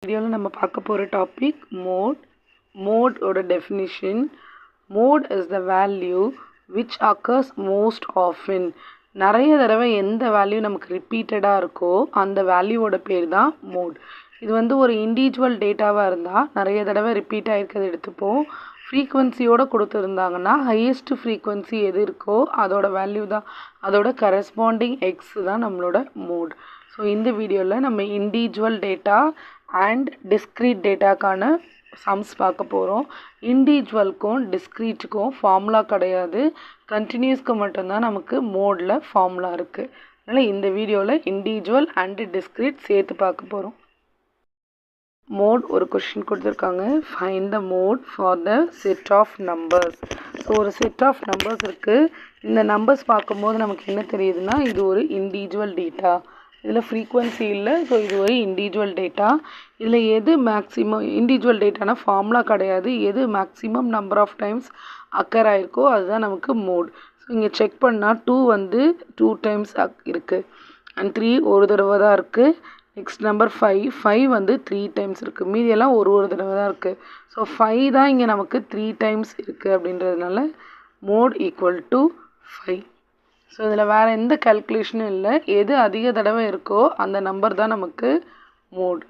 வீடியோவில் நம்ம பார்க்க போகிற டாபிக் மோடோட definition. Mode is the value which occurs most often. நிறைய தடவை எந்த வேல்யூ நமக்கு ரிப்பீட்டடாக இருக்கோ அந்த வேல்யூவோட பேர் தான் மோட். இது ஒரு இண்டிவிஜுவல் டேட்டாவாக இருந்தால் நிறைய தடவை ரிப்பீட் ஆகிருக்கிறது எடுத்துப்போம். ஃப்ரீக்வன்சியோடு கொடுத்துருந்தாங்கன்னா ஹையஸ்ட் ஃப்ரீக்வன்சி எது இருக்கோ அதோட வேல்யூ தான், அதோட கரஸ்பாண்டிங் எக்ஸ் தான் நம்மளோட மோட். ஸோ இந்த வீடியோவில் நம்ம இண்டிவிஜுவல் டேட்டா அண்ட் டிஸ்க்ரீட் டேட்டாக்கான சம்ஸ் பார்க்க போகிறோம். இண்டிவிஜுவலுக்கும் டிஸ்க்ரீட்டுக்கும் ஃபார்முலா கிடையாது, கண்டினியூஸ்க்கு மட்டும்தான் நமக்கு மோடில் ஃபார்முலா இருக்குது. அதனால் இந்த வீடியோவில் இண்டிவிஜுவல் அண்டு டிஸ்க்ரீட் சேர்த்து பார்க்க போகிறோம். மோட் ஒரு கொஷின் கொடுத்துருக்காங்க, find the mode for the set of numbers. So ஒரு செட் ஆஃப் நம்பர்ஸ் இருக்குது. இந்த நம்பர்ஸ் பார்க்கும்போது நமக்கு என்ன தெரியுதுன்னா இது ஒரு இண்டிவிஜுவல் டேட்டா, இதில் ஃப்ரீக்வன்சி இல்லை. ஸோ இது ஒரு இண்டிவிஜுவல் டேட்டா. இதில் எது மேக்ஸிமம் இண்டிவிஜுவல் டேட்டானா ஃபார்முலா கிடையாது, எது maximum number of times occur ஆகிருக்கோ அதுதான் நமக்கு மோட். ஸோ இங்கே செக் பண்ணால் 2 2 டைம்ஸ் இருக்குது அண்ட் 3 ஒரு தடவை தான் இருக்குது. நெக்ஸ்ட் நம்பர் 5 3 டைம்ஸ் இருக்குது. மீதியெல்லாம் ஒரு தடவை தான் இருக்குது. ஸோ 5 தான் இங்கே நமக்கு 3 டைம்ஸ் இருக்குது அப்படின்றதுனால மோட் ஈக்குவல் டு 5. ஸோ இதில் வேறு எந்த கால்குலேஷனும் இல்லை, எது அதிக தடவை இருக்கோ அந்த நம்பர் தான் நமக்கு mode.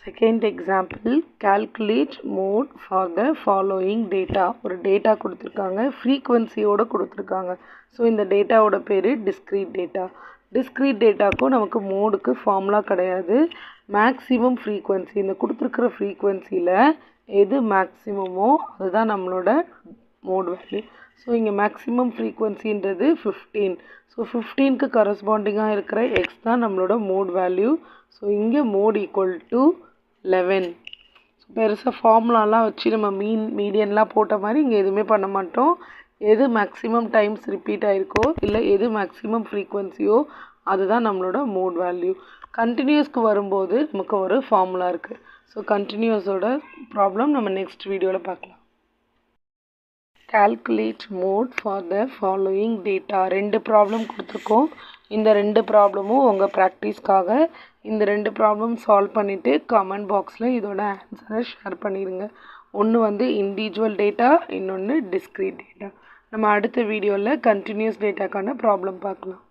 Second example, calculate mode for the following data. ஒரு டேட்டா கொடுத்துருக்காங்க, ஃப்ரீக்வன்சியோடு கொடுத்துருக்காங்க. ஸோ இந்த டேட்டாவோட பேர் டிஸ்க்ரீட் டேட்டா. டிஸ்க்ரீட் டேட்டாக்கும் நமக்கு மோடுக்கு ஃபார்முலா கிடையாது. மேக்ஸிமம் ஃப்ரீக்வன்சி, இந்த கொடுத்துருக்கிற ஃப்ரீக்வன்சியில் எது மேக்ஸிமமோ அதுதான் நம்மளோட மோட் வேல்யூ. ஸோ இங்கே மேக்ஸிமம் ஃப்ரீக்வன்சின்றது 15. ஸோ 15க்கு கரஸ்பாண்டிங்காக இருக்கிற எக்ஸ் தான் நம்மளோட மோட் வேல்யூ. ஸோ இங்கே மோட் ஈக்குவல் டு 11. ஸோ பெருசாக ஃபார்முலாலாம் வச்சு நம்ம மீடியன்லாம் போட்ட மாதிரி இங்கே எதுவுமே பண்ண மாட்டோம். எது மேக்ஸிமம் டைம்ஸ் ரிப்பீட் ஆகிருக்கோ இல்லை எது மேக்ஸிமம் ஃப்ரீக்வன்சியோ அதுதான் நம்மளோட மோட் வேல்யூ. கண்டினியூஸ்க்கு வரும்போது நமக்கு ஒரு ஃபார்முலா இருக்குது. ஸோ கண்டினியூஸோட ப்ராப்ளம் நம்ம நெக்ஸ்ட் வீடியோவில் பார்க்கலாம். Calculate mode for the following data. 2 problem கொடுத்துருக்கோம். இந்த 2 ப்ராப்ளமும் உங்கள் ப்ராக்டிஸ்க்காக. இந்த 2 ப்ராப்ளம் சால்வ் பண்ணிவிட்டு கமெண்ட் பாக்ஸில் இதோட ஆன்சரை ஷேர் பண்ணிடுங்க. ஒன்று இண்டிவிஜுவல் டேட்டா, இன்னொன்று டிஸ்க்ரீட் டேட்டா. நம்ம அடுத்த வீடியோவில் கண்டினியூஸ் டேட்டாக்கான ப்ராப்ளம் பார்க்கலாம்.